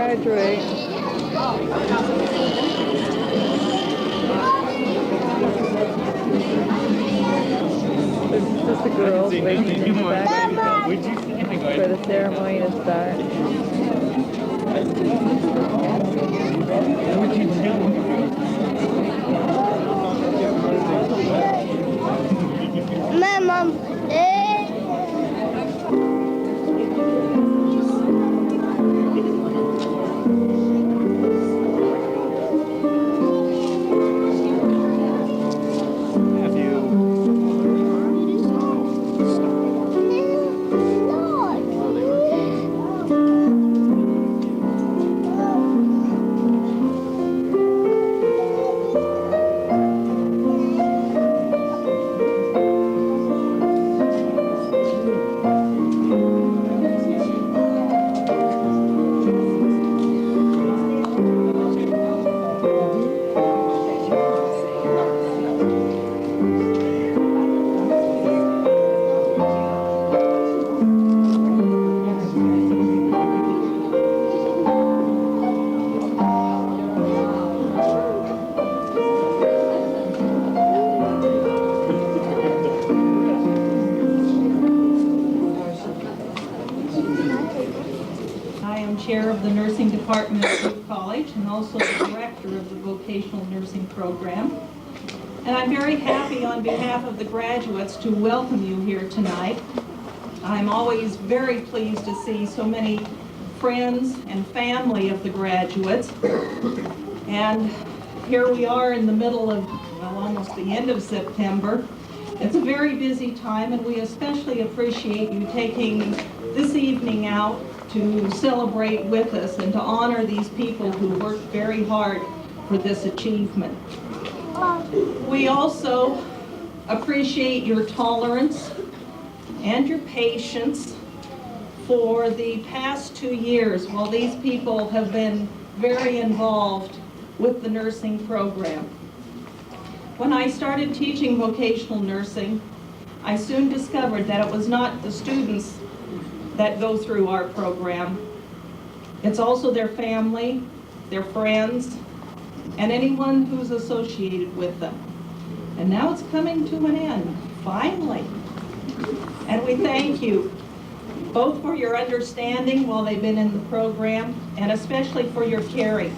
graduate. This is just the girls waiting in the back for the ceremony to start. Mom. Chair of the Nursing Department at Duke College and also the Director of the Vocational Nursing Program. And I'm very happy on behalf of the graduates to welcome you here tonight. I'm always very pleased to see so many friends and family of the graduates. And here we are in the middle of, well, almost the end of September. It's a very busy time, and we especially appreciate you taking this evening out to celebrate with us and to honor these people who worked very hard for this achievement. We also appreciate your tolerance and your patience for the past 2 years while these people have been very involved with the nursing program. When I started teaching vocational nursing, I soon discovered that it was not the students that go through our program. It's also their family, their friends, and anyone who's associated with them. And now it's coming to an end, finally. And we thank you both for your understanding while they've been in the program, and especially for your caring.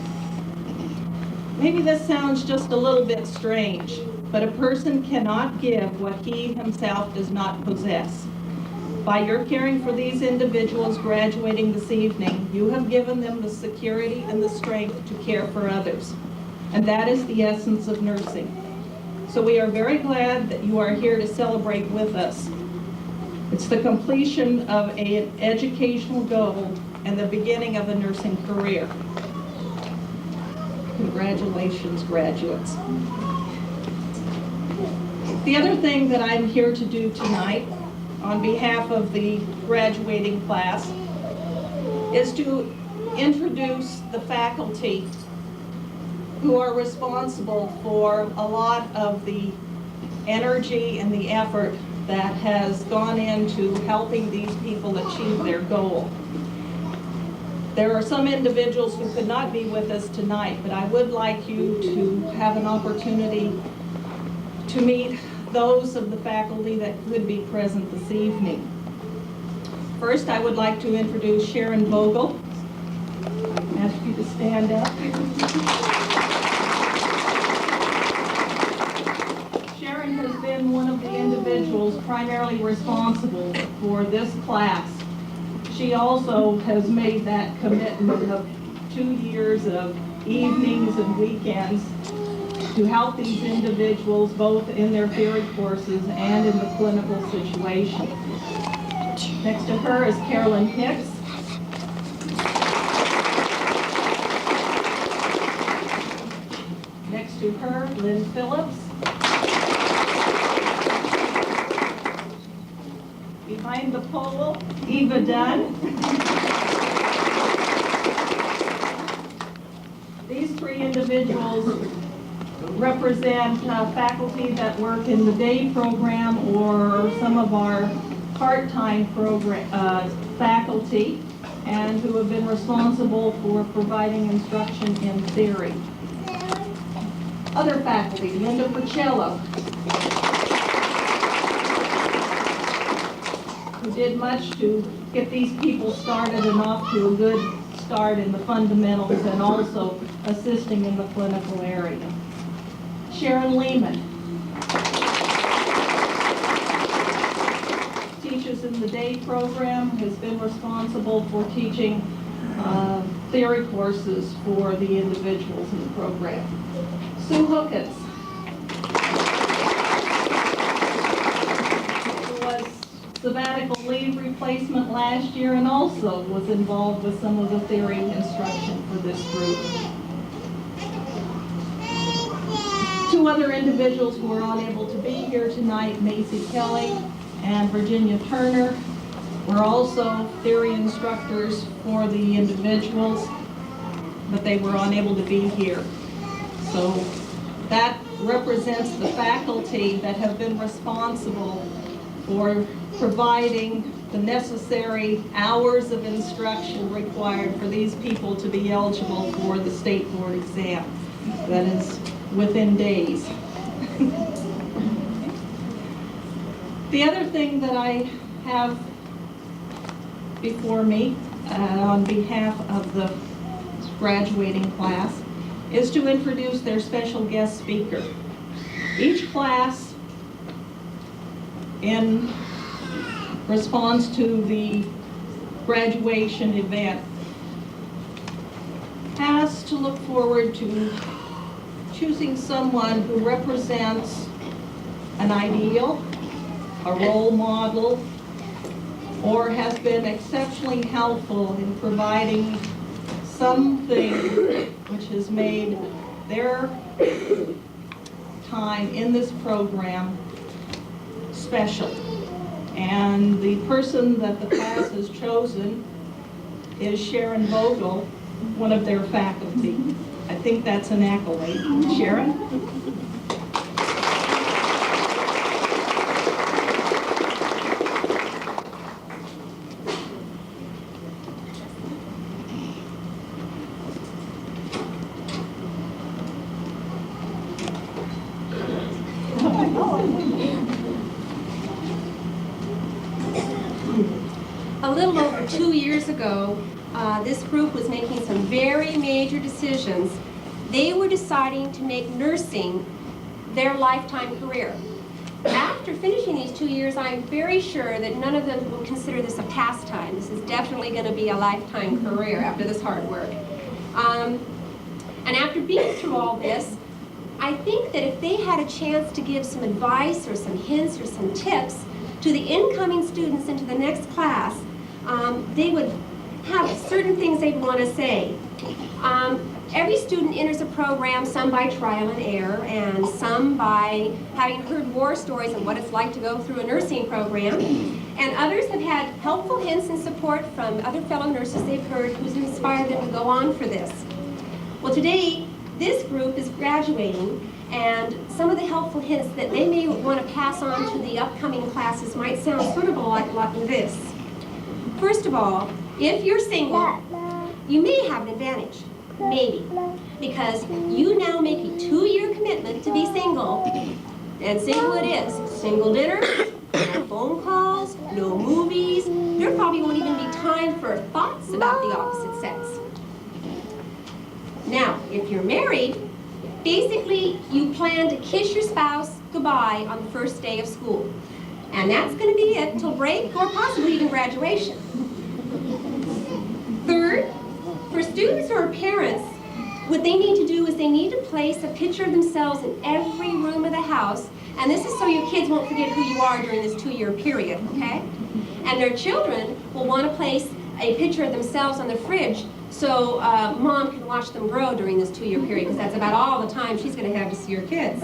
Maybe this sounds just a little bit strange, but a person cannot give what he himself does not possess. By your caring for these individuals graduating this evening, you have given them the security and the strength to care for others. And that is the essence of nursing. So we are very glad that you are here to celebrate with us. It's the completion of an educational goal and the beginning of a nursing career. Congratulations, graduates. The other thing that I'm here to do tonight on behalf of the graduating class is to introduce the faculty who are responsible for a lot of the energy and the effort that has gone into helping these people achieve their goal. There are some individuals who could not be with us tonight, but I would like you to have an opportunity to meet those of the faculty that could be present this evening. First, I would like to introduce Sharon Vogel. Ask you to stand up. Sharon has been one of the individuals primarily responsible for this class. She also has made that commitment of 2 years of evenings and weekends to help these individuals both in their theory courses and in the clinical situation. Next to her is Carolyn Hicks. Next to her, Lynn Phillips. Behind the pole, Eva Dunn. These 3 individuals represent faculty that work in the day program or some of our part-time program faculty, and who have been responsible for providing instruction in theory. Other faculty, Linda Porcello, who did much to get these people started and off to a good start in the fundamentals and also assisting in the clinical area. Sharon Lehman teaches in the day program, has been responsible for teaching theory courses for the individuals in the program. Sue Hookins, who was sabbatical leave replacement last year and also was involved with some of the theory instruction for this group. Two other individuals who are unable to be here tonight, Macy Kelly and Virginia Turner, were also theory instructors for the individuals, but they were unable to be here. So that represents the faculty that have been responsible for providing the necessary hours of instruction required for these people to be eligible for the state board exam. That is within days. The other thing that I have before me on behalf of the graduating class is to introduce their special guest speaker. Each class, in response to the graduation event, has to look forward to choosing someone who represents an ideal, a role model, or has been exceptionally helpful in providing something which has made their time in this program special. And the person that the class has chosen is Sharon Vogel, one of their faculty. I think that's an accolade. Sharon? A little over 2 years ago, this group was making some very major decisions. They were deciding to make nursing their lifetime career. After finishing these 2 years, I'm very sure that none of them will consider this a pastime. This is definitely going to be a lifetime career after this hard work. And after being through all this, I think that if they had a chance to give some advice or some hints or some tips to the incoming students into the next class, they would have certain things they'd want to say. Every student enters a program, some by trial and error, and some by having heard war stories of what it's like to go through a nursing program. And others have had helpful hints and support from other fellow nurses they've heard who's inspired them to go on for this. Well, today, this group is graduating, and some of the helpful hints that they may want to pass on to the upcoming classes might sound sort of like this. First of all, if you're single, you may have an advantage, maybe, because you now make a 2-year commitment to be single, and single it is. Single dinners, no phone calls, no movies. There probably won't even be time for thoughts about the opposite sex. Now, if you're married, basically you plan to kiss your spouse goodbye on the first day of school. And that's going to be it till break or possibly even graduation. Third, for students or parents, what they need to do is they need to place a picture of themselves in every room of the house, and this is so your kids won't forget who you are during this 2-year period, okay? And their children will want to place a picture of themselves on the fridge so mom can watch them grow during this 2-year period, because that's about all the time she's going to have to see her kids.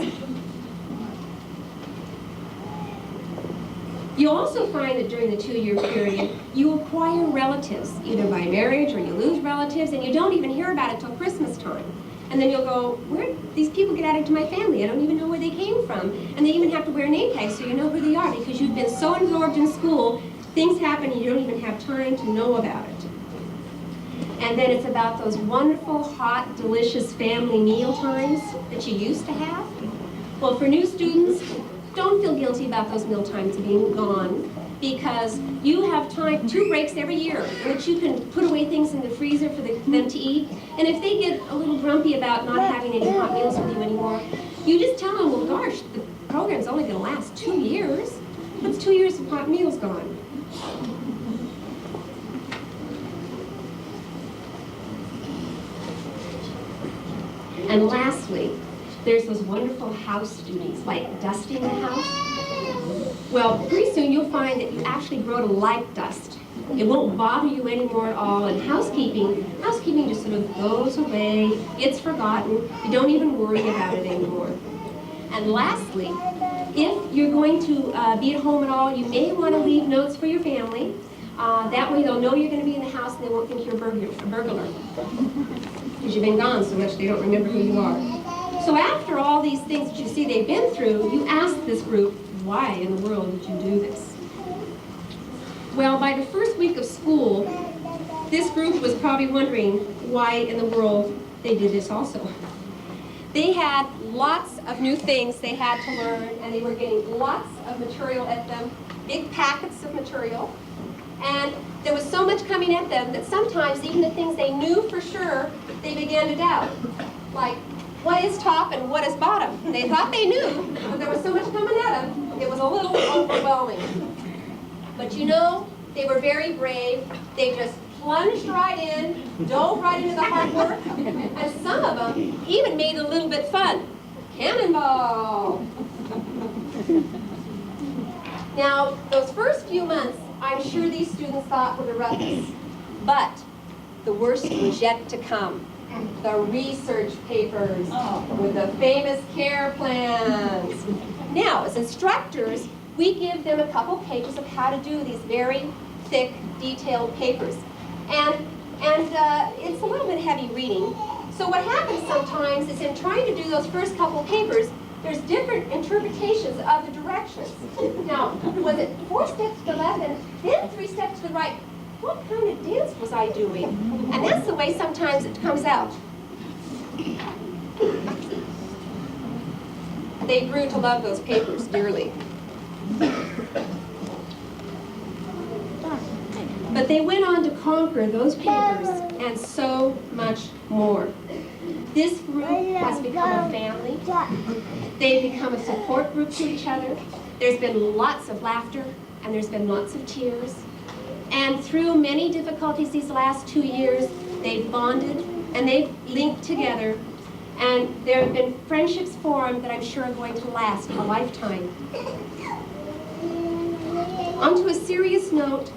You also find that during the 2-year period, you acquire relatives, either by marriage or you lose relatives, and you don't even hear about it till Christmas time. And then you'll go, where did these people get added to my family? I don't even know where they came from. And they even have to wear name tags so you know who they are, because you've been so absorbed in school, things happen and you don't even have time to know about it. And then it's about those wonderful, hot, delicious family meal times that you used to have. Well, for new students, don't feel guilty about those meal times being gone, because you have time, 2 breaks every year, in which you can put away things in the freezer for them to eat. And if they get a little grumpy about not having any hot meals with you anymore, you just tell them, well, gosh, the program's only going to last 2 years. What's 2 years of hot meals gone? And lastly, there's those wonderful house duties, like dusting the house. Well, pretty soon you'll find that you actually grow to like dust. It won't bother you anymore at all. And housekeeping just sort of goes away, gets forgotten. You don't even worry about it anymore. And lastly, if you're going to be at home at all, you may want to leave notes for your family. That way they'll know you're going to be in the house and they won't think you're a burglar. Because you've been gone so much they don't remember who you are. So after all these things that you see they've been through, you ask this group, why in the world did you do this? Well, by the first week of school, this group was probably wondering why in the world they did this also. They had lots of new things they had to learn, and they were getting lots of material at them, big packets of material. And there was so much coming at them that sometimes even the things they knew for sure, they began to doubt. Like, what is top and what is bottom? They thought they knew, but there was so much coming at them, it was a little overwhelming. But you know, they were very brave. They just plunged right in, dove right into the hard work, and some of them even made it a little bit fun. Cannonball! Now, those first few months, I'm sure these students thought were the roughest, but the worst was yet to come. The research papers with the famous care plans. Now, as instructors, we give them a couple pages of how to do these very thick, detailed papers. And it's a little bit heavy reading. So what happens sometimes is in trying to do those first couple papers, there's different interpretations of the directions. Now, was it 4 steps to the left and then 3 steps to the right? What kind of dance was I doing? And that's the way sometimes it comes out. They grew to love those papers dearly. But they went on to conquer those papers and so much more. This group has become a family. They've become a support group to each other. There's been lots of laughter and there's been lots of tears. And through many difficulties these last 2 years, they've bonded and they've linked together. And there have been friendships formed that I'm sure are going to last a lifetime. On to a serious note,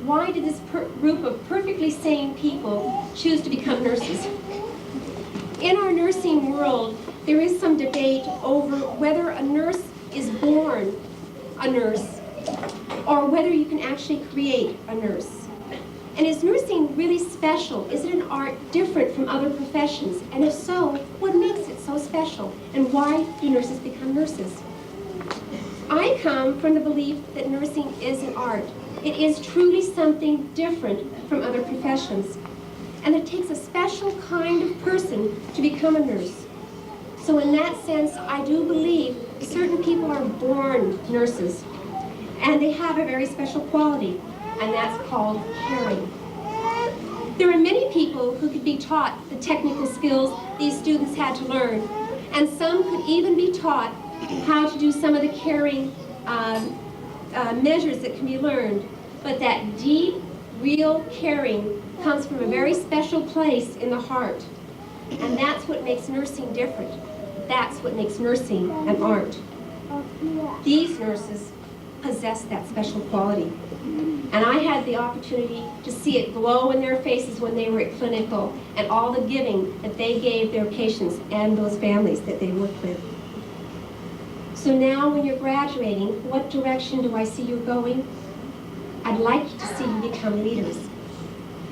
why did this group of perfectly sane people choose to become nurses? In our nursing world, there is some debate over whether a nurse is born a nurse or whether you can actually create a nurse. And is nursing really special? Is it an art different from other professions? And if so, what makes it so special? And why do nurses become nurses? I come from the belief that nursing is an art. It is truly something different from other professions. And it takes a special kind of person to become a nurse. So in that sense, I do believe certain people are born nurses. And they have a very special quality, and that's called caring. There are many people who could be taught the technical skills these students had to learn, and some could even be taught how to do some of the caring measures that can be learned. But that deep, real caring comes from a very special place in the heart. And that's what makes nursing different. That's what makes nursing an art. These nurses possess that special quality. And I had the opportunity to see it glow in their faces when they were at clinical and all the giving that they gave their patients and those families that they worked with. So now when you're graduating, what direction do I see you going? I'd like to see you become leaders.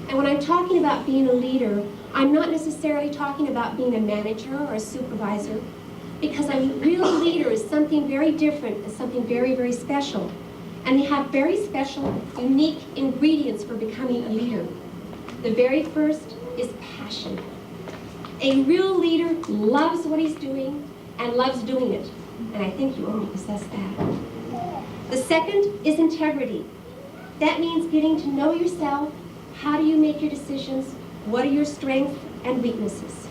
And when I'm talking about being a leader, I'm not necessarily talking about being a manager or a supervisor, because a real leader is something very different and something very, very special. And they have very special, unique ingredients for becoming a leader. The very first is passion. A real leader loves what he's doing and loves doing it. And I think you already possess that. The second is integrity. That means getting to know yourself. How do you make your decisions? What are your strengths and weaknesses?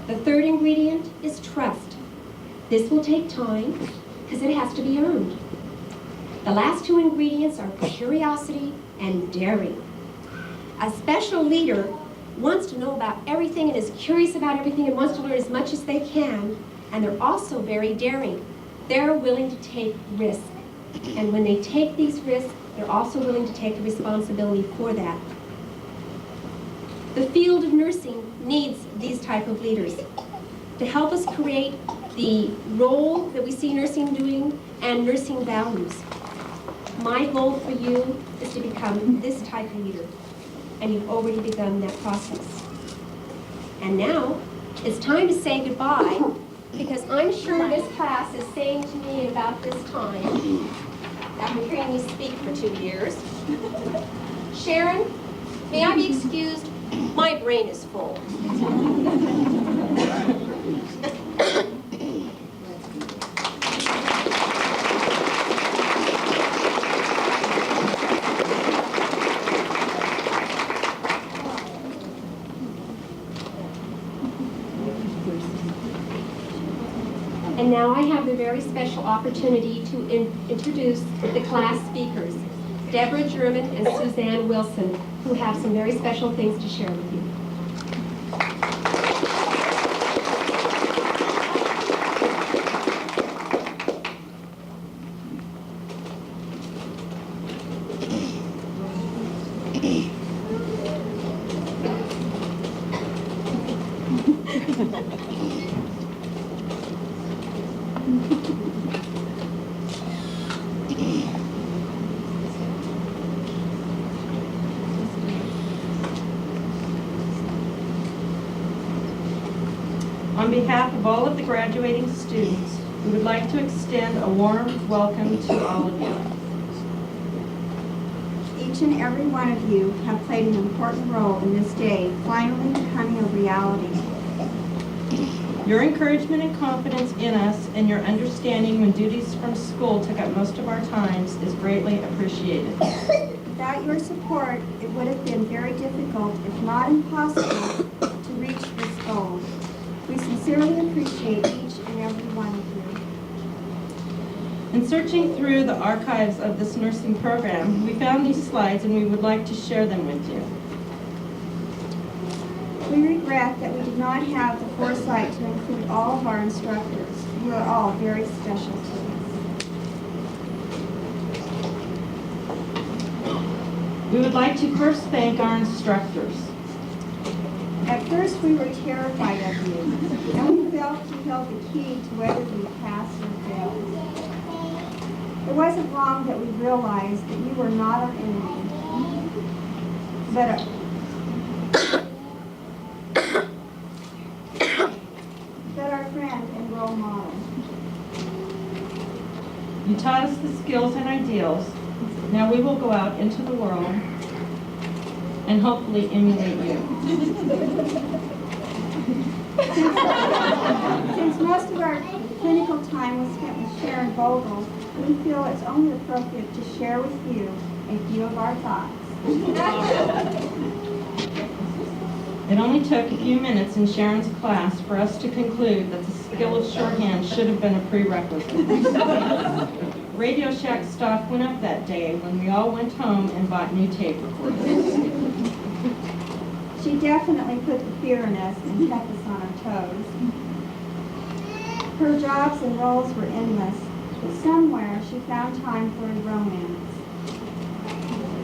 The third ingredient is trust. This will take time because it has to be earned. The last two ingredients are curiosity and daring. A special leader wants to know about everything and is curious about everything and wants to learn as much as they can, and they're also very daring. They're willing to take risks. And when they take these risks, they're also willing to take the responsibility for that. The field of nursing needs these type of leaders to help us create the role that we see nursing doing and nursing values. My goal for you is to become this type of leader, and you've already begun that process. And now, it's time to say goodbye, because I'm sure this class is saying to me at about this time, after hearing me speak for 2 years, Sharon, may I be excused? My brain is full. And now I have the very special opportunity to introduce the class speakers, Deborah German and Suzanne Wilson, who have some very special things to share with you. On behalf of all of the graduating students, we would like to extend a warm welcome to all of you. Each and every one of you have played an important role in this day finally becoming a reality. Your encouragement and confidence in us and your understanding when duties from school took up most of our times is greatly appreciated. Without your support, it would have been very difficult, if not impossible, to reach this goal. We sincerely appreciate each and every one of you. In searching through the archives of this nursing program, we found these slides and we would like to share them with you. We regret that we did not have the foresight to include all of our instructors. You are all very special to us. We would like to first thank our instructors. At first, we were terrified of you, and we felt you held the key to whether we passed or failed. It wasn't long that we realized that you were not our enemy, but our friend and role model. You taught us the skills and ideals. Now we will go out into the world and hopefully emulate you. Since most of our clinical time was spent with Sharon Vogel, we feel it's only appropriate to share with you a few of our thoughts. It only took a few minutes in Sharon's class for us to conclude that the skill of shorthand should have been a prerequisite. Radio Shack stock went up that day when we all went home and bought new tape recorders. She definitely put the fear in us and kept us on our toes. Her jobs and roles were endless, but somewhere she found time for a romance.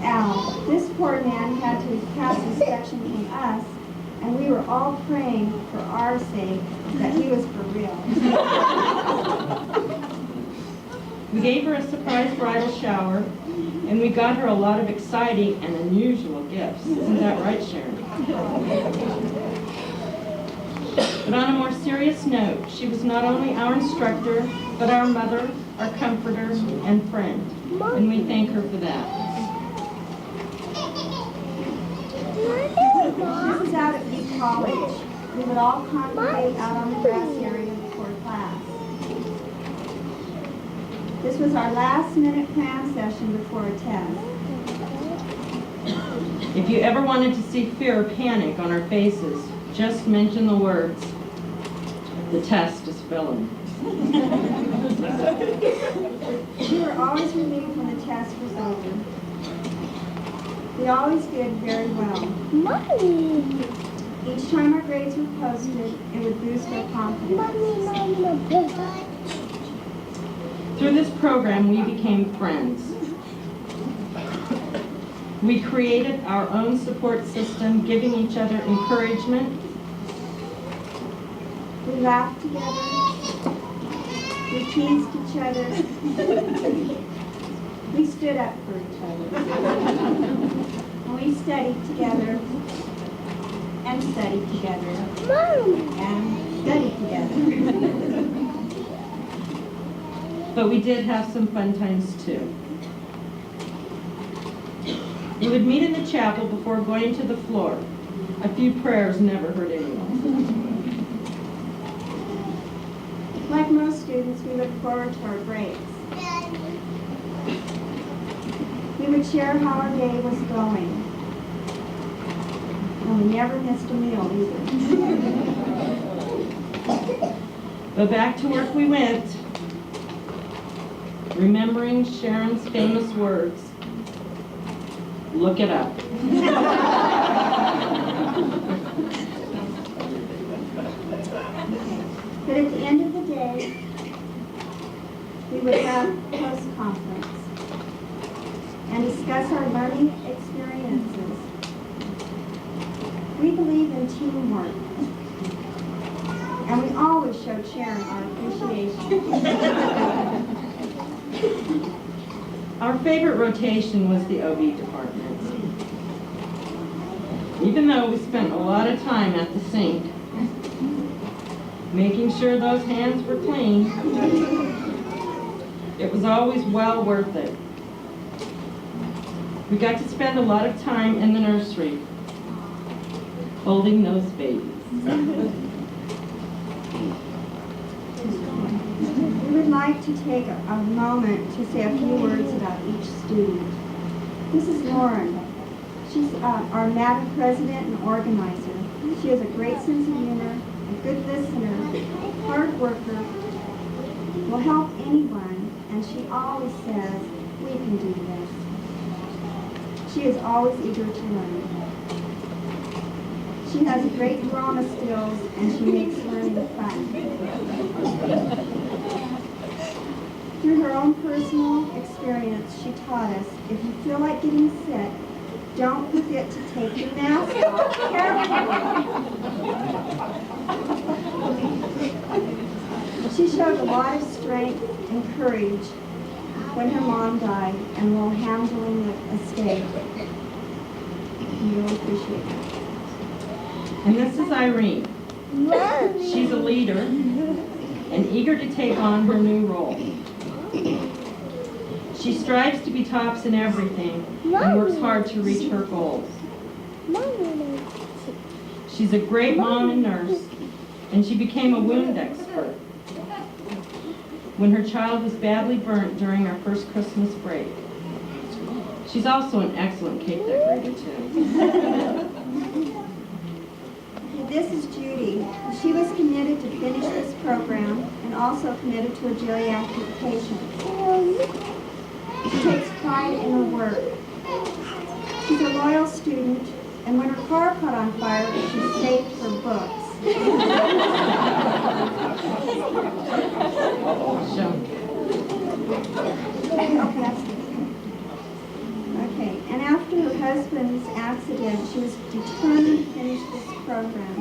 Al, this poor man had to pass inspection from us, and we were all praying for our sake that he was for real. We gave her a surprise bridal shower, and we got her a lot of exciting and unusual gifts. Isn't that right, Sharon? But on a more serious note, she was not only our instructor, but our mother, our comforter, and friend. And we thank her for that. college, we would all congregate out on the grass area before class. This was our last-minute cram session before a test. If you ever wanted to see fear or panic on our faces, just mention the words, "The test is filling." We were always relieved when the test was over. We always did very well. Each time our grades were posted, it would boost our confidence. Through this program, we became friends. We created our own support system, giving each other encouragement. We laughed together. We teased each other. We stood up for each other. And we studied together. And studied together. And studied together. But we did have some fun times too. We would meet in the chapel before going to the floor. A few prayers never hurt anyone. Like most students, we look forward to our breaks. We would share how our day was going. And we never missed a meal either. But back to work we went, remembering Sharon's famous words, "Look it up." But at the end of the day, we would have post-conference and discuss our learning experiences. We believe in teamwork, and we always showed Sharon our appreciation. Our favorite rotation was the OB department. Even though we spent a lot of time at the sink, making sure those hands were clean, it was always well worth it. We got to spend a lot of time in the nursery, holding those babies. We would like to take a moment to say a few words about each student. This is Lauren. She's our Madam President and organizer. She has a great sense of humor, a good listener, hard worker, will help anyone, and she always says, "We can do this." She is always eager to learn. She has great drama skills, and she makes learning fun. Through her own personal experience, she taught us, if you feel like getting sick, don't forget to take your mask off carefully. She showed a lot of strength and courage when her mom died and while handling the estate. We really appreciate that. And this is Irene. She's a leader and eager to take on her new role. She strives to be tops in everything and works hard to reach her goals. She's a great mom and nurse, and she became a wound expert when her child was badly burnt during our first Christmas break. She's also an excellent cake decorator, too. This is Judy. She was committed to finish this program and also committed to a geriatric patient. She takes pride in her work. She's a loyal student, and when her car caught on fire, she saved her books. Okay, and after her husband's accident, she was determined to finish this program.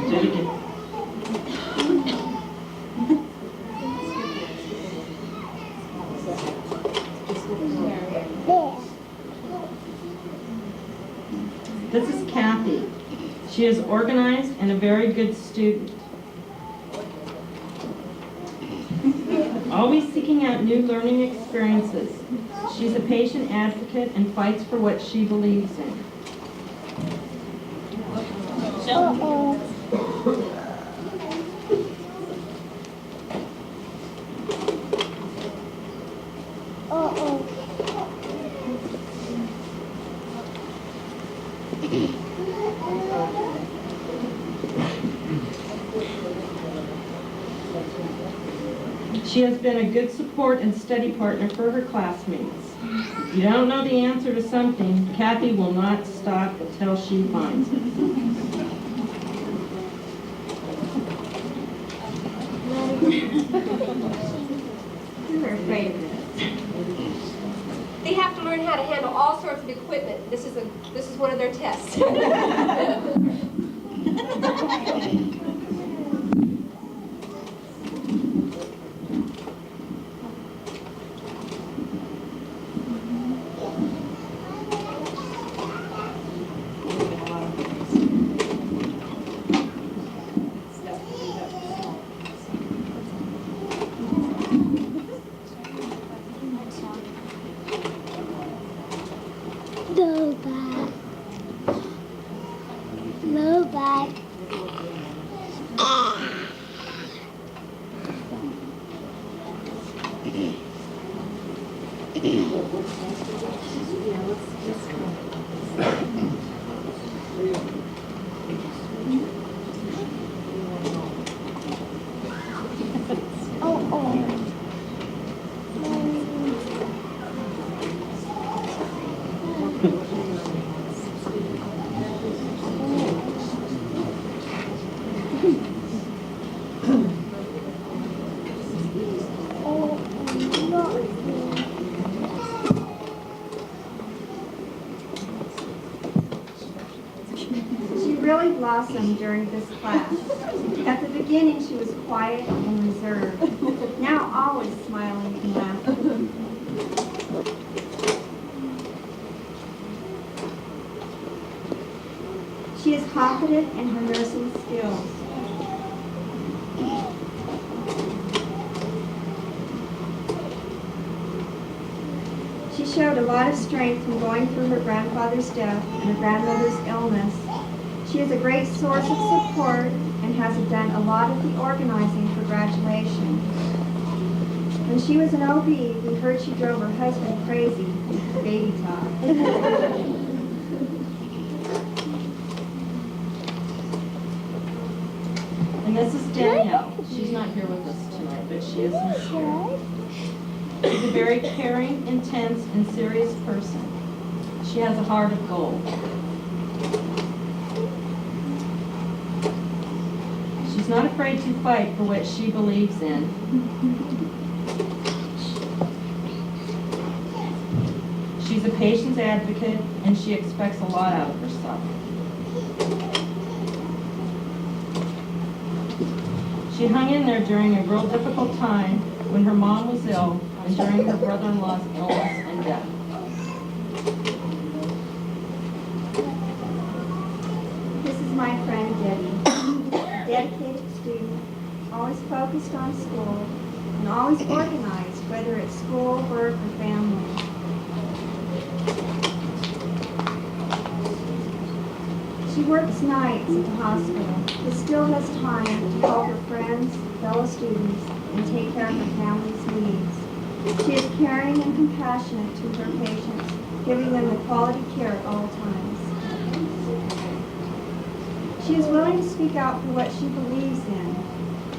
Do it again. This is Kathy. She is organized and a very good student. Always seeking out new learning experiences. She's a patient advocate and fights for what she believes in. She has been a good support and study partner for her classmates. If you don't know the answer to something, Kathy will not stop until she finds it. We were afraid of this. They have to learn how to handle all sorts of equipment. This is one of their tests. She really blossomed during this class. At the beginning, she was quiet and reserved. Now always smiling and laughing. She is confident in her nursing skills. She showed a lot of strength in going through her grandfather's death and her grandmother's illness. She is a great source of support and has done a lot of the organizing for graduation. When she was an OB, we heard she drove her husband crazy with baby talk. And this is Danielle. She's not here with us tonight, but she is sincere. She's a very caring, intense, and serious person. She has a heart of gold. She's not afraid to fight for what she believes in. She's a patient's advocate, and she expects a lot out of herself. She hung in there during a real difficult time when her mom was ill and during her brother-in-law's illness and death. This is my friend Debbie, a dedicated student, always focused on school, and always organized, whether it's school, work, or family. She works nights at the hospital, but still has time to help her friends, fellow students, and take care of her family's needs. She is caring and compassionate to her patients, giving them the quality care at all times. She is willing to speak out for what she believes in,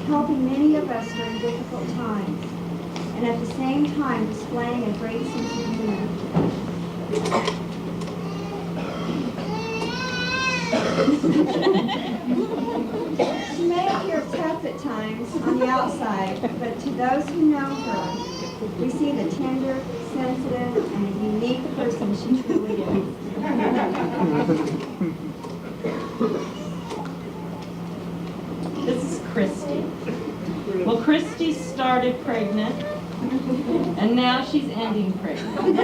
helping many of us during difficult times, and at the same time displaying a great sense of humor. She may appear tough at times on the outside, but to those who know her, we see the tender, sensitive, and unique person she truly is. This is Christy. Well, Christy started pregnant, and now she's ending pregnant.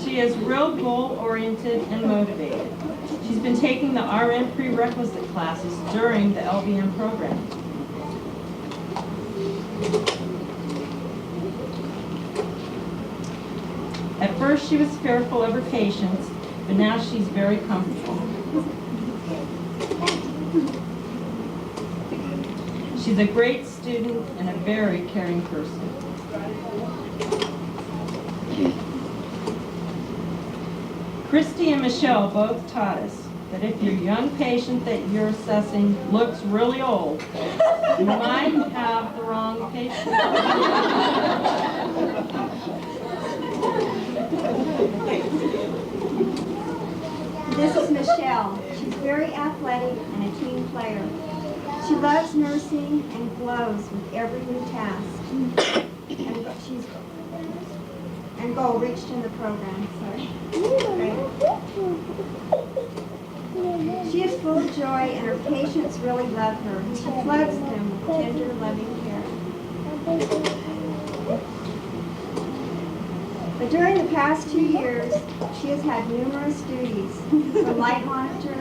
She She is real goal-oriented and motivated. She's been taking the RN prerequisite classes during the LVN program. At first, she was fearful of her patients, but now she's very comfortable. She's a great student and a very caring person. Christy and Michelle both taught us that if your young patient that you're assessing looks really old, you might have the wrong patient. This is Michelle. She's very athletic and a team player. She loves nursing and glows with every new task. And goal reached in the program. Sorry. Right. She is full of joy, and her patients really love her. She floods them with tender, loving care. But during the past 2 years, she has had numerous duties, from light monitor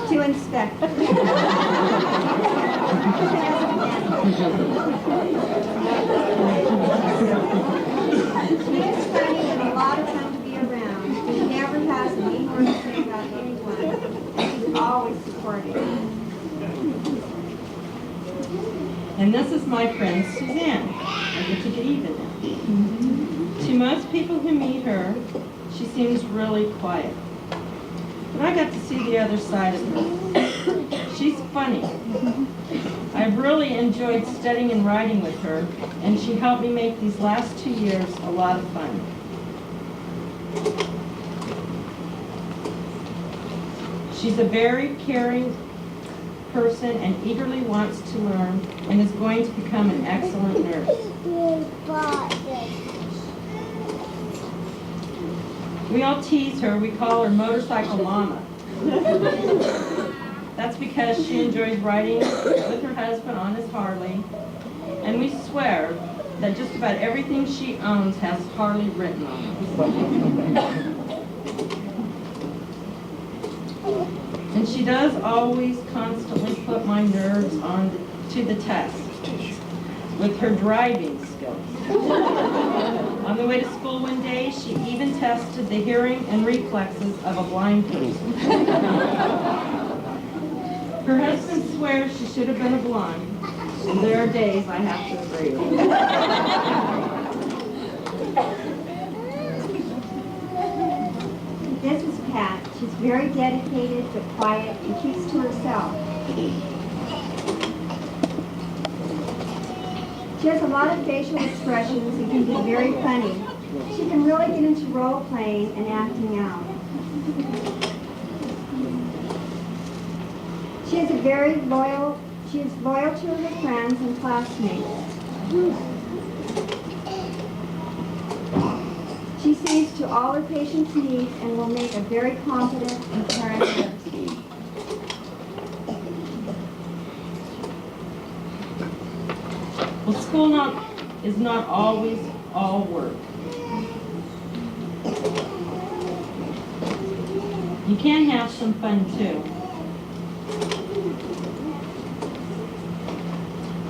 to inspector. She is funny and a lot of fun to be around. She never has a mean word to say about anyone, and she's always supportive. And this is my friend Suzanne. I get to get even now. To most people who meet her, she seems really quiet. But I got to see the other side of her. She's funny. I've really enjoyed studying and writing with her, and she helped me make these last 2 years a lot of fun. She's a very caring person and eagerly wants to learn and is going to become an excellent nurse. We all tease her. We call her Motorcycle Mama. That's because she enjoys riding with her husband on his Harley, and we swear that just about everything she owns has Harley written on it. And she does always constantly put my nerves to the test with her driving skills. On the way to school one day, she even tested the hearing and reflexes of a blind person. Her husband swears she should have been a blonde, and there are days I have to agree with him. This is Pat. She's very dedicated but quiet and keeps to herself. She has a lot of facial expressions and can be very funny. She can really get into role playing and acting out. She is loyal to her friends and classmates. She sees to all her patients' needs and will make a very competent and caring nurse. Well, school is not always all work. You can have some fun too.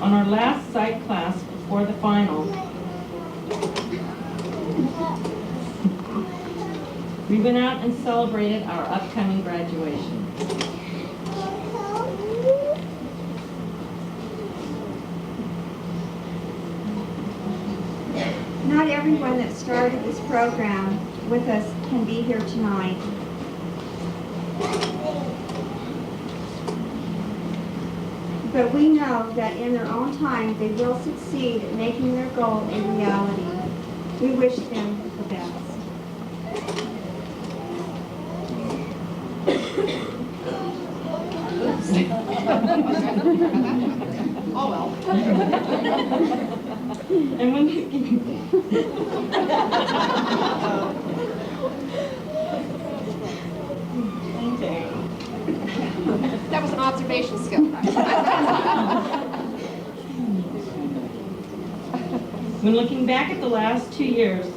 On our last psych class before the final, we went out and celebrated our upcoming graduation. Not everyone that started this program with us can be here tonight. But we know that in their own time, they will succeed at making their goal a reality. We wish them the best. Oh, well. And when you That was an observation skill. When looking back at the last 2 years,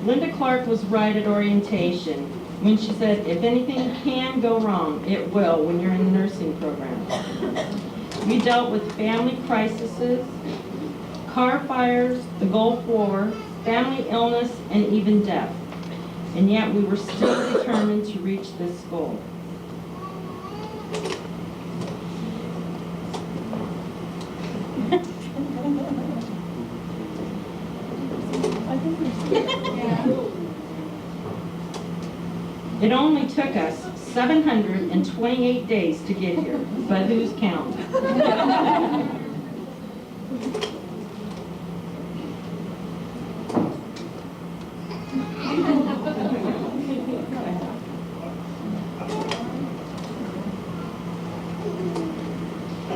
Linda Clark was right at orientation when she said, if anything can go wrong, it will when you're in the nursing program. We dealt with family crises, car fires, the Gulf War, family illness, and even death. And yet we were still determined to reach this goal. It only took us 728 days to get here, but who's counting?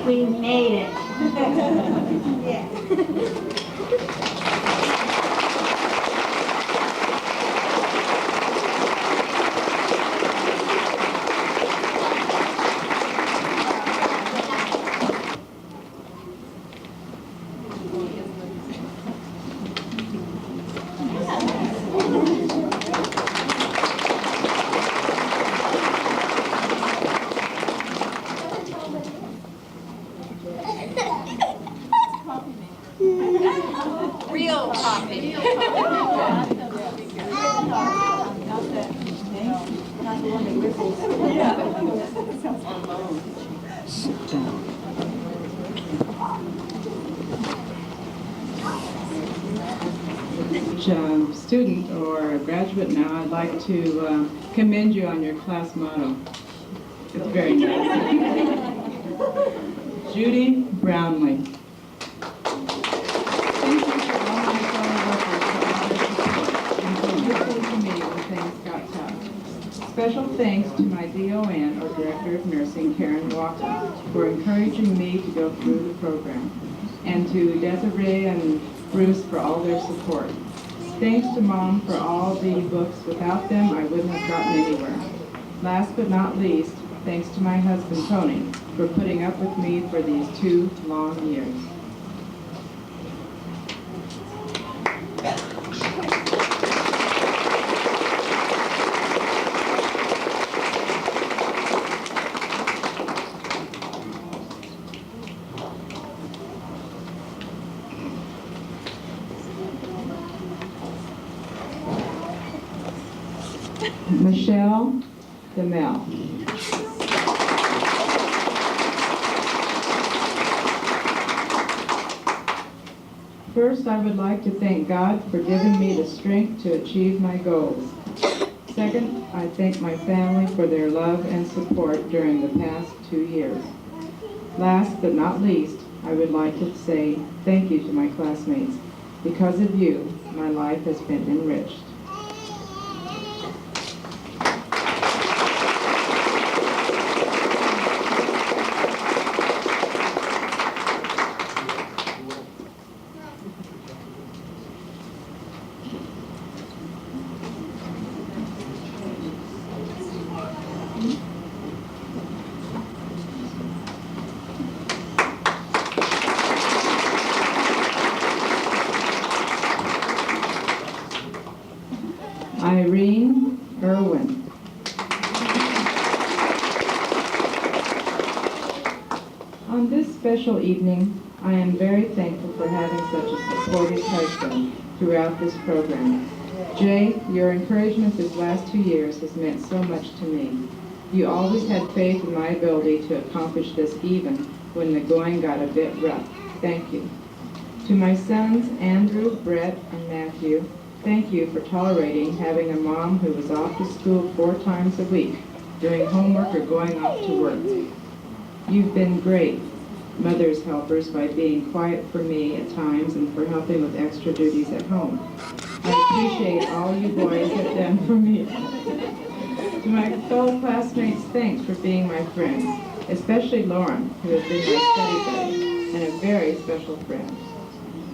We made it. Yes. Real coffee. Student or a graduate now, I'd like to commend you on your class motto. It's very nice. Judy Brownlee. Thank you for all my fellow workers and for listening to me when things got tough. Special thanks to my DON, or Director of Nursing, Karen Walker, for encouraging me to go through the program, and to Desiree and Bruce for all their support. Thanks to Mom for all the books. Without them, I wouldn't have gotten anywhere. Last but not least, thanks to my husband, Tony, for putting up with me for these 2 long years. Michelle DeMel. First, I would like to thank God for giving me the strength to achieve my goals. Second, I thank my family for their love and support during the past 2 years. Last but not least, I would like to say thank you to my classmates. Because of you, my life has been enriched. Irene LVN. On this special evening, I am very thankful for having such a supportive husband throughout this program. Jay, your encouragement this last 2 years has meant so much to me. You always had faith in my ability to accomplish this even when the going got a bit rough. Thank you. To my sons, Andrew, Brett, and Matthew, thank you for tolerating having a mom who was off to school 4 times a week, doing homework or going off to work. You've been great mother's helpers by being quiet for me at times and for helping with extra duties at home. I appreciate all you boys have done for me. To my fellow classmates, thanks for being my friends, especially Lauren, who has been my study buddy and a very special friend.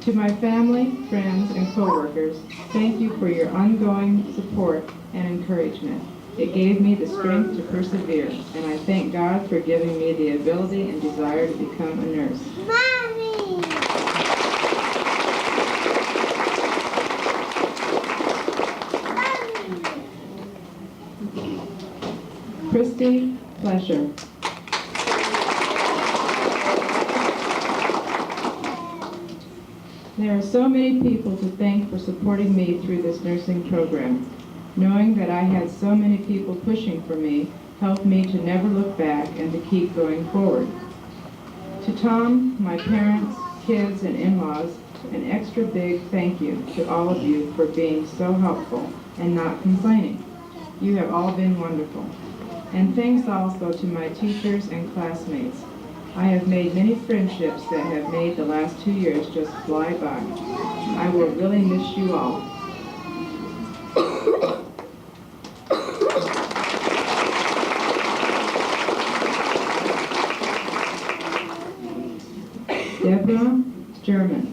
To my family, friends, and co-workers, thank you for your ongoing support and encouragement. It gave me the strength to persevere, and I thank God for giving me the ability and desire to become a nurse. Mommy! Christy Flesher. There are so many people to thank for supporting me through this nursing program. Knowing that I had so many people pushing for me helped me to never look back and to keep going forward. To Tom, my parents, kids, and in-laws, an extra big thank you to all of you for being so helpful and not complaining. You have all been wonderful. And thanks also to my teachers and classmates. I have made many friendships that have made the last 2 years just fly by. I will really miss you all. Deborah German.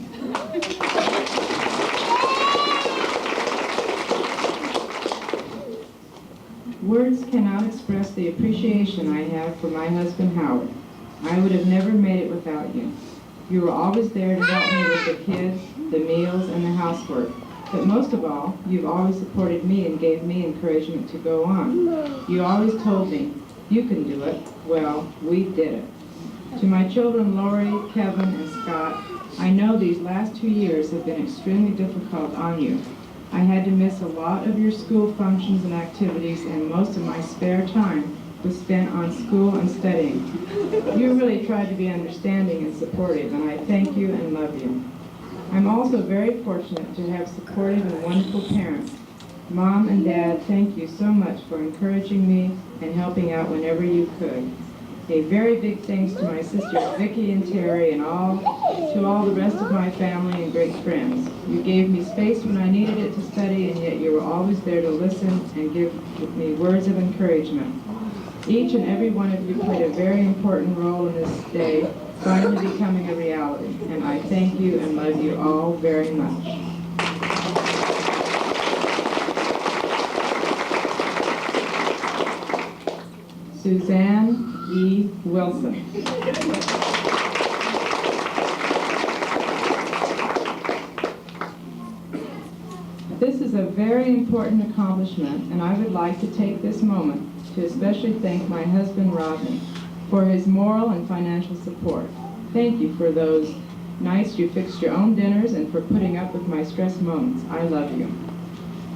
Words cannot express the appreciation I have for my husband Howard. I would have never made it without you. You were always there to help me with the kids, the meals, and the housework. But most of all, you've always supported me and gave me encouragement to go on. You always told me, you can do it. Well, we did it. To my children, Lori, Kevin, and Scott, I know these last 2 years have been extremely difficult on you. I had to miss a lot of your school functions and activities, and most of my spare time was spent on school and studying. You really tried to be understanding and supportive, and I thank you and love you. I'm also very fortunate to have supportive and wonderful parents. Mom and Dad, thank you so much for encouraging me and helping out whenever you could. A very big thanks to my sisters Vicki and Terry and to all the rest of my family and great friends. You gave me space when I needed it to study, and yet you were always there to listen and give me words of encouragement. Each and every one of you played a very important role in this day finally becoming a reality, and I thank you and love you all very much. Suzanne E. Wilson. This is a very important accomplishment, and I would like to take this moment to especially thank my husband Rodney for his moral and financial support. Thank you for those nights you fixed your own dinners and for putting up with my stress moments. I love you.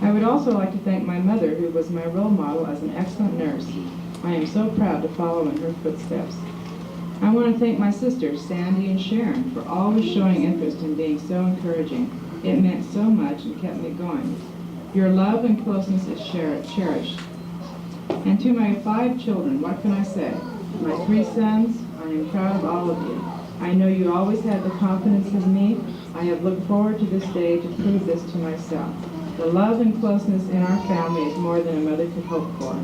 I would also like to thank my mother, who was my role model as an excellent nurse. I am so proud to follow in her footsteps. I want to thank my sisters, Sandy and Sharon, for always showing interest and being so encouraging. It meant so much and kept me going. Your love and closeness is cherished. And to my 5 children, what can I say? My 3 sons, I am proud of all of you. I know you always had the confidence in me. I have looked forward to this day to prove this to myself. The love and closeness in our family is more than a mother could hope for.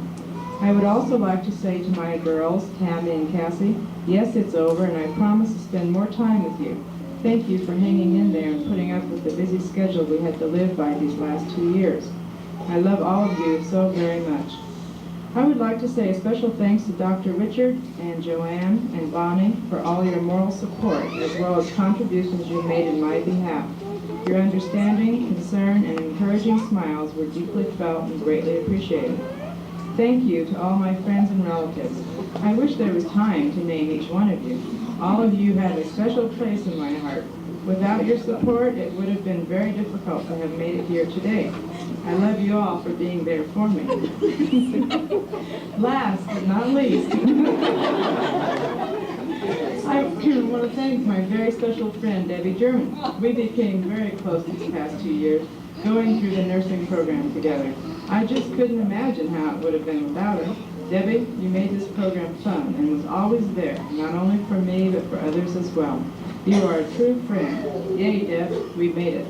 I would also like to say to my girls, Tammy and Cassie, yes, it's over, and I promise to spend more time with you. Thank you for hanging in there and putting up with the busy schedule we had to live by these last 2 years. I love all of you so very much. I would like to say a special thanks to Dr. Richard and Joanne and Bonnie for all your moral support, as well as contributions you made in my behalf. Your understanding, concern, and encouraging smiles were deeply felt and greatly appreciated. Thank you to all my friends and relatives. I wish there was time to name each one of you. All of you have a special place in my heart. Without your support, it would have been very difficult to have made it here today. I love you all for being there for me. Last but not least, I want to thank my very special friend, Debbie German. We became very close these past 2 years, going through the nursing program together. I just couldn't imagine how it would have been without her. Debbie, you made this program fun and was always there, not only for me, but for others as well. You are a true friend. Yay, Deb, we made it.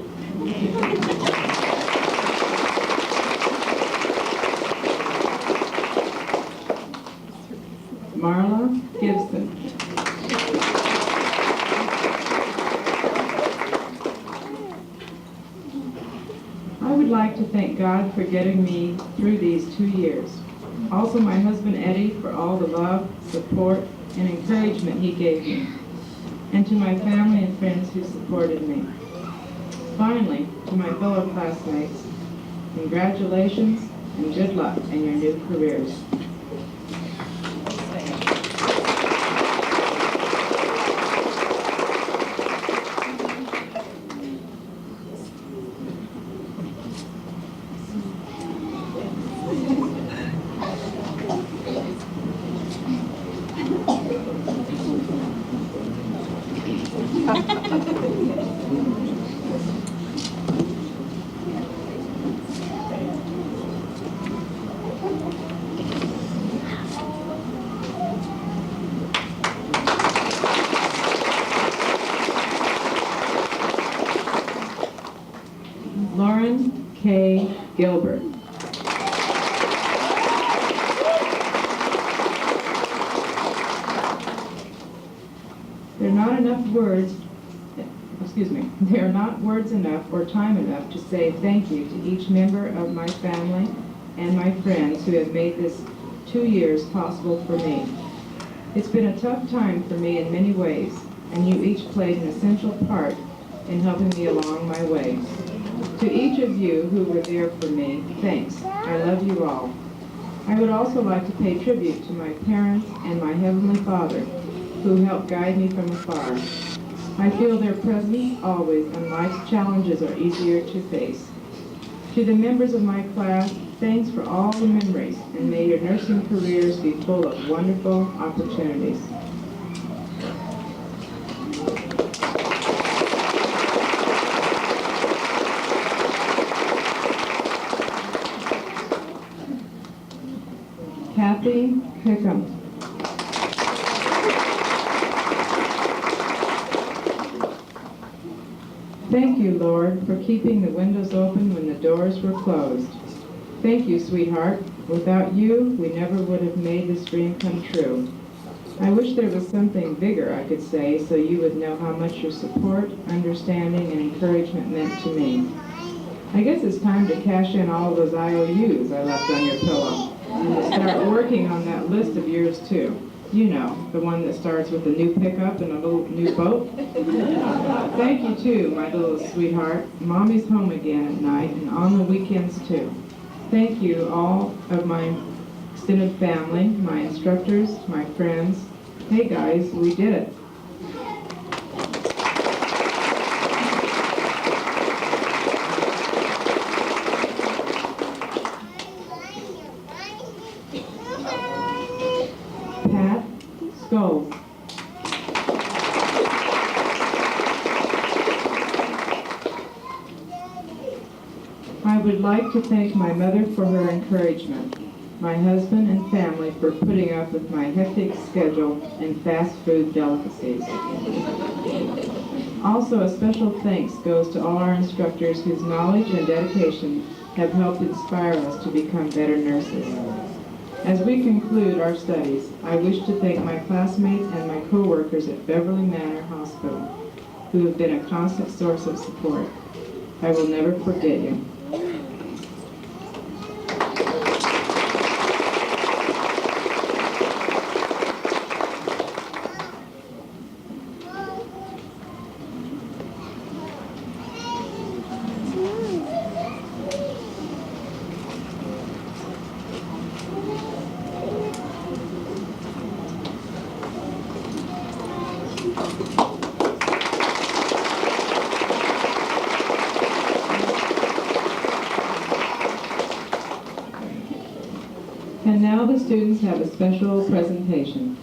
Marla Gibson. I would like to thank God for getting me through these 2 years. Also my husband Eddie for all the love, support, and encouragement he gave me. And to my family and friends who supported me. Finally, to my fellow classmates, congratulations and good luck in your new careers. Lauren K. Gilbert. There are not enough words, there are not words enough or time enough to say thank you to each member of my family and my friends who have made this 2 years possible for me. It's been a tough time for me in many ways, and you each played an essential part in helping me along my way. To each of you who were there for me, thanks. I love you all. I would also like to pay tribute to my parents and my Heavenly Father, who helped guide me from afar. I feel their presence always when life's challenges are easier to face. To the members of my class, thanks for all the memories, and may your nursing careers be full of wonderful opportunities. Kathy Pickham. Thank you, Lord, for keeping the windows open when the doors were closed. Thank you, sweetheart. Without you, we never would have made this dream come true. I wish there was something bigger I could say so you would know how much your support, understanding, and encouragement meant to me. I guess it's time to cash in all those IOUs I left on your pillow and to start working on that list of yours, too. You know, the one that starts with a new pickup and a little new boat. Thank you, too, my little sweetheart. Mommy's home again at night and on the weekends, too. Thank you, all of my extended family, my instructors, my friends. Hey, guys, we did it. Pat Scholes. I would like to thank my mother for her encouragement, my husband and family for putting up with my hectic schedule and fast food delicacies. Also, a special thanks goes to all our instructors whose knowledge and dedication have helped inspire us to become better nurses. As we conclude our studies, I wish to thank my classmates and my co-workers at Beverly Manor Hospital, who have been a constant source of support. I will never forget you. And now the students have a special presentation.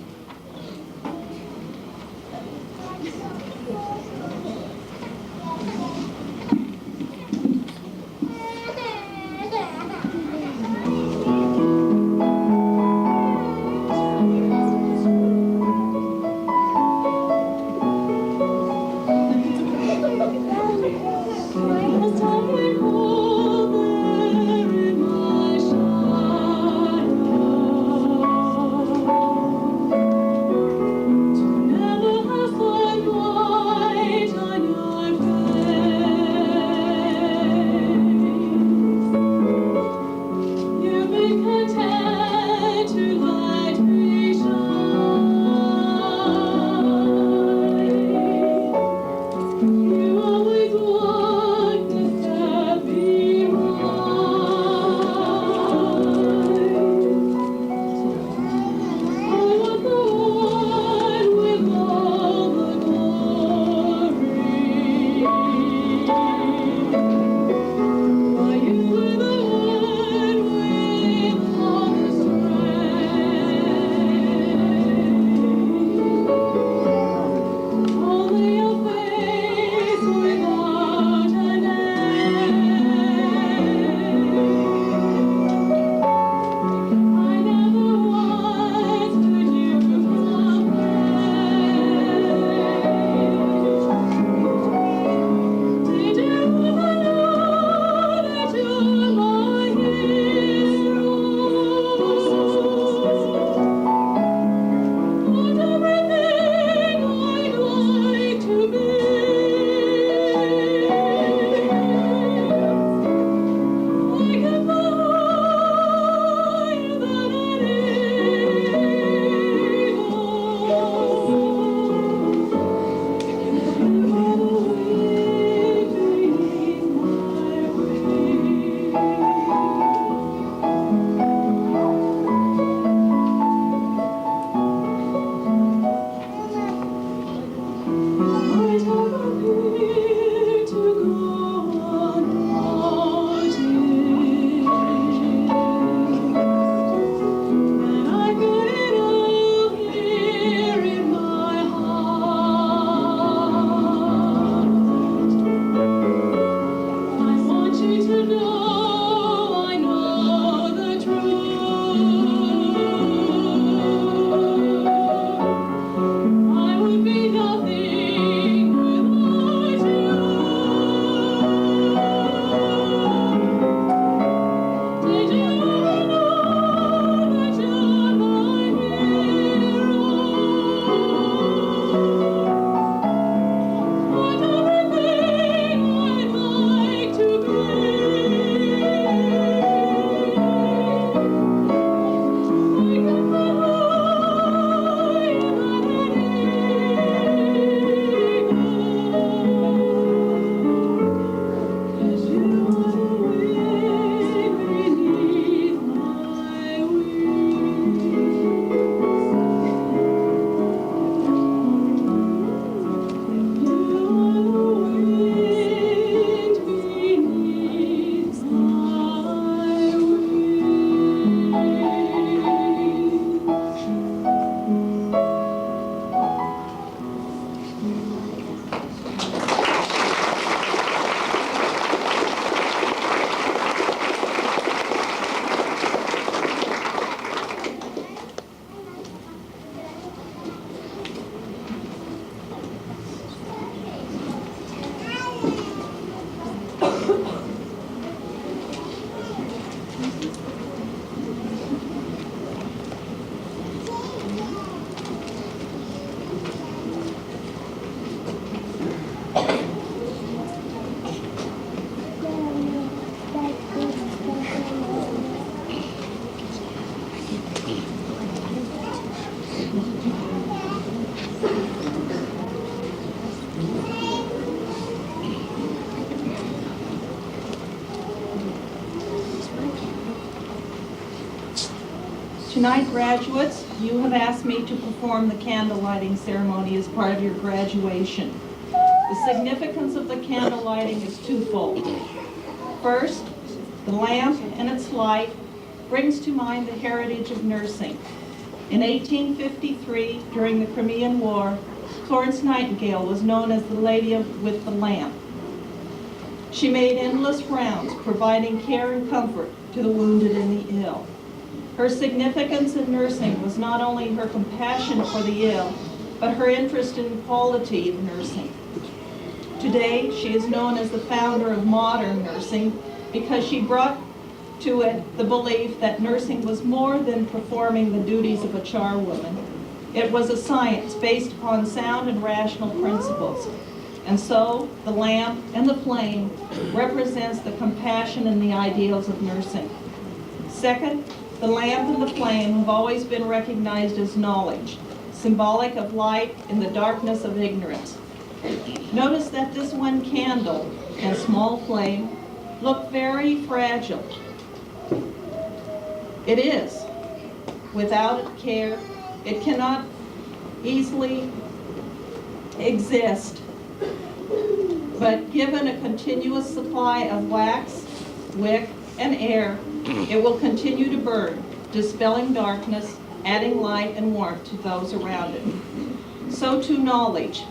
Tonight, graduates, you have asked me to perform the candle lighting ceremony as part of your graduation. The significance of the candle lighting is twofold. First, the lamp and its light brings to mind the heritage of nursing. In 1853, during the Crimean War, Florence Nightingale was known as the Lady with the Lamp. She made endless rounds, providing care and comfort to the wounded and the ill. Her significance in nursing was not only her compassion for the ill, but her interest in the quality of nursing. Today, she is known as the founder of modern nursing because she brought to it the belief that nursing was more than performing the duties of a charwoman. It was a science based upon sound and rational principles. And so, the lamp and the flame represents the compassion and the ideals of nursing. Second, the lamp and the flame have always been recognized as knowledge, symbolic of light in the darkness of ignorance. Notice that this one candle and small flame look very fragile. It is. Without care, it cannot easily exist. But given a continuous supply of wax, wick, and air, it will continue to burn, dispelling darkness, adding light and warmth to those around it. So too knowledge.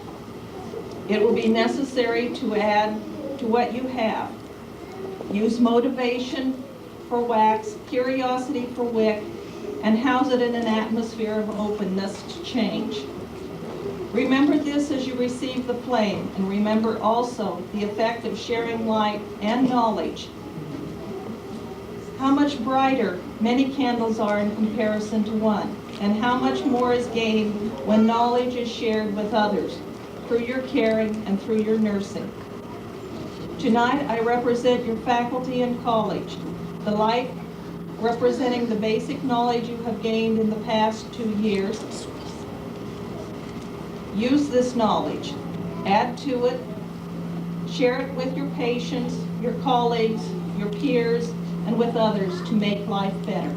It will be necessary to add to what you have. Use motivation for wax, curiosity for wick, and house it in an atmosphere of openness to change. Remember this as you receive the flame, and remember also the effect of sharing light and knowledge. How much brighter many candles are in comparison to one, and how much more is gained when knowledge is shared with others, through your caring and through your nursing. Tonight, I represent your faculty and college, the light representing the basic knowledge you have gained in the past 2 years. Use this knowledge, add to it, share it with your patients, your colleagues, your peers, and with others to make life better.